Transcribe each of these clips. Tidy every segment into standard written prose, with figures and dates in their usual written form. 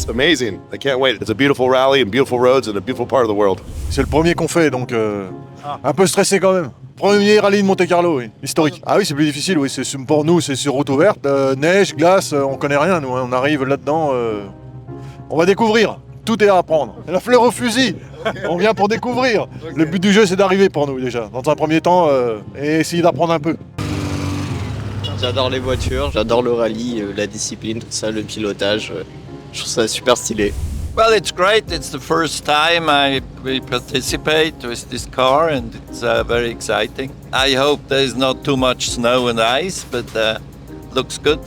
It's amazing. I can't wait. It's a beautiful rally and beautiful roads and a beautiful part of the world. C'est le premier qu'on fait, donc un peu stressé quand même. Premier rallye de Monte-Carlo, oui, historique. Ah oui, c'est plus difficile, oui. Pour nous, c'est sur route ouverte, neige, glace, on connaît rien, nous. On arrive là-dedans, on va découvrir. Tout est à apprendre. La fleur au fusil. On vient pour découvrir. Le but du jeu, c'est d'arriver pour nous déjà, dans un premier temps, et essayer d'apprendre un peu. J'adore les voitures, j'adore le rallye, la discipline, tout ça, le pilotage. Je trouve ça super stylé. Well, it's great. It's the first time I will participate with this car, and it's very exciting. I hope there's not too much snow and ice, but looks good.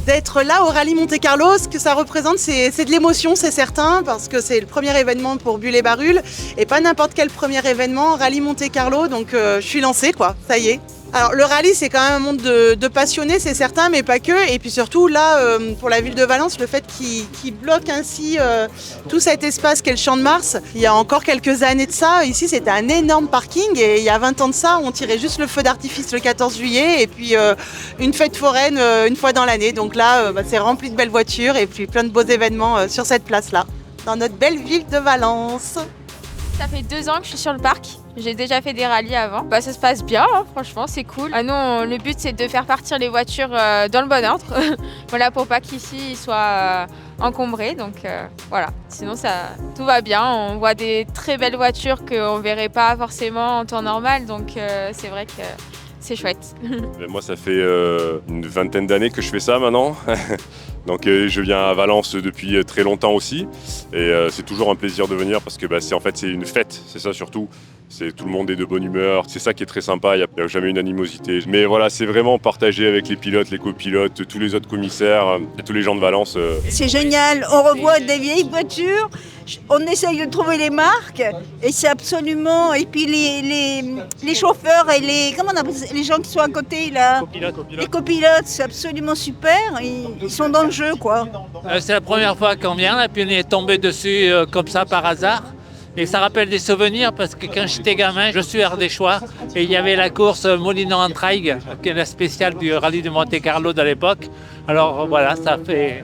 D'être là au rallye Monte-Carlo, ce que ça représente, c'est de l'émotion, c'est certain, parce que c'est le premier événement pour Bulle-et-Barulle, et pas n'importe quel premier événement, rallye Monte-Carlo, donc je suis lancée, quoi, ça y est. Alors le rallye, c'est quand même un monde de passionnés, c'est certain, mais pas que. Et puis surtout, là, pour la ville de Valence, le fait qu'ils bloquent ainsi tout cet espace qu'est le Champ de Mars, il y a encore quelques années de ça, ici, c'était un énorme parking. Et il y a 20 ans de ça, on tirait juste le feu d'artifice le 14 juillet et puis une fête foraine une fois dans l'année. Donc là, c'est rempli de belles voitures et puis plein de beaux événements sur cette place-là, dans notre belle ville de Valence. Ça fait 2 ans que je suis sur le parc. J'ai déjà fait des rallyes avant. Ça se passe bien, hein, franchement, c'est cool. Nous, le but, c'est de faire partir les voitures dans le bon ordre. Voilà, pour pas qu'ici, ils soient encombrés. Donc voilà, sinon, tout va bien. On voit des très belles voitures qu'on ne verrait pas forcément en temps normal. Donc c'est vrai que c'est chouette. Moi, ça fait une vingtaine d'années que je fais ça maintenant. Donc je viens à Valence depuis très longtemps aussi. Et c'est toujours un plaisir de venir parce que c'est une fête, c'est ça surtout. Tout le monde est de bonne humeur, c'est ça qui est très sympa, il n'y a jamais une animosité. Mais voilà, c'est vraiment partagé avec les pilotes, les copilotes, tous les autres commissaires, tous les gens de Valence. C'est génial, on revoit des vieilles voitures, on essaye de trouver les marques et c'est absolument... Et puis les chauffeurs et les gens qui sont à côté là, les copilotes, c'est absolument super, ils sont dans le jeu quoi. C'est la première fois qu'on vient et puis on est tombé dessus comme ça par hasard. Et ça rappelle des souvenirs parce que quand j'étais gamin, je suis ardéchois et il y avait la course Molino-Entraigues, qui est la spéciale du rallye de Monte-Carlo de l'époque. Alors voilà, ça fait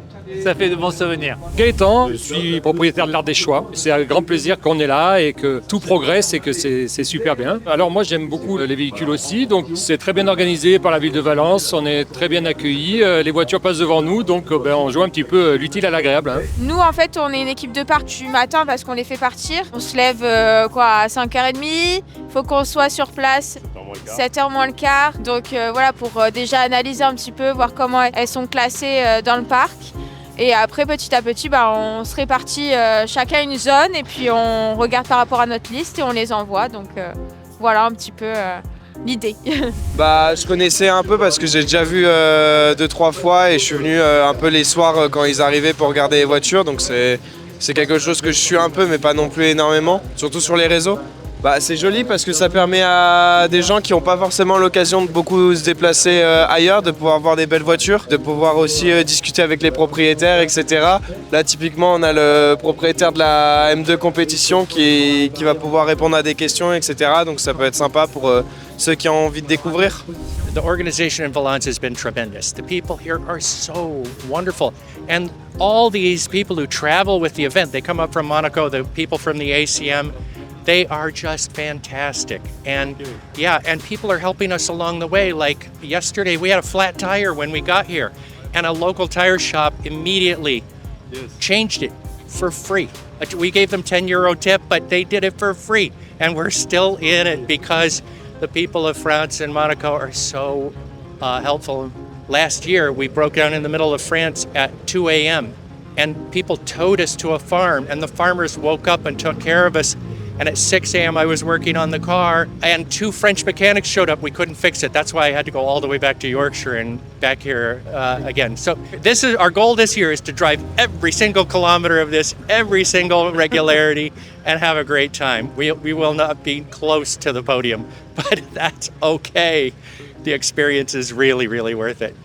de bons souvenirs. Gaëtan, je suis propriétaire de l'Ardéchois. C'est un grand plaisir qu'on est là et que tout progresse et que c'est super bien. Alors moi j'aime beaucoup les véhicules aussi, donc c'est très bien organisé par la ville de Valence, on est très bien accueillis, les voitures passent devant nous, donc on joue un petit peu l'utile à l'agréable. Hein. Nous en fait on est une équipe de parc du matin parce qu'on les fait partir. On se lève à 5h30, il faut qu'on soit sur place 7h moins le quart. Donc voilà, pour déjà analyser un petit peu, voir comment elles sont classées dans le parc. Et après, petit à petit, on se répartit chacun une zone et puis on regarde par rapport à notre liste et on les envoie. Donc voilà un petit peu l'idée. Je connaissais un peu parce que j'ai déjà vu 2-3 fois et je suis venu un peu les soirs quand ils arrivaient pour regarder les voitures. Donc c'est quelque chose que je suis un peu mais pas non plus énormément, surtout sur les réseaux. C'est joli parce que ça permet à des gens qui n'ont pas forcément l'occasion de beaucoup se déplacer ailleurs, de pouvoir voir des belles voitures, de pouvoir aussi discuter avec les propriétaires, etc. Là, typiquement, on a le propriétaire de la M2 compétition qui va pouvoir répondre à des questions, etc. Donc ça peut être sympa pour ceux qui ont envie de découvrir. The organization in Valence has been tremendous. The people here are so wonderful. And all these people who travel with the event, they come up from Monaco, the people from the ACM, they are just fantastic. And and people are helping us along the way. Like yesterday, we had a flat tire when we got here, and a local tire shop immediately changed it for free. We gave them €10 tip, but they did it for free. And we're still in it because the people of France and Monaco are so helpful. Last year, we broke down in the middle of France at 2 a.m. and people towed us to a farm, and the farmers woke up and took care of us. And at 6 a.m. I was working on the car and 2 French mechanics showed up. We couldn't fix it. That's why I had to go all the way back to Yorkshire and back here again. So our goal this year is to drive every single kilometer of this, every single regularity, and have a great time. We will not be close to the podium, but that's okay. The experience is really, really worth it.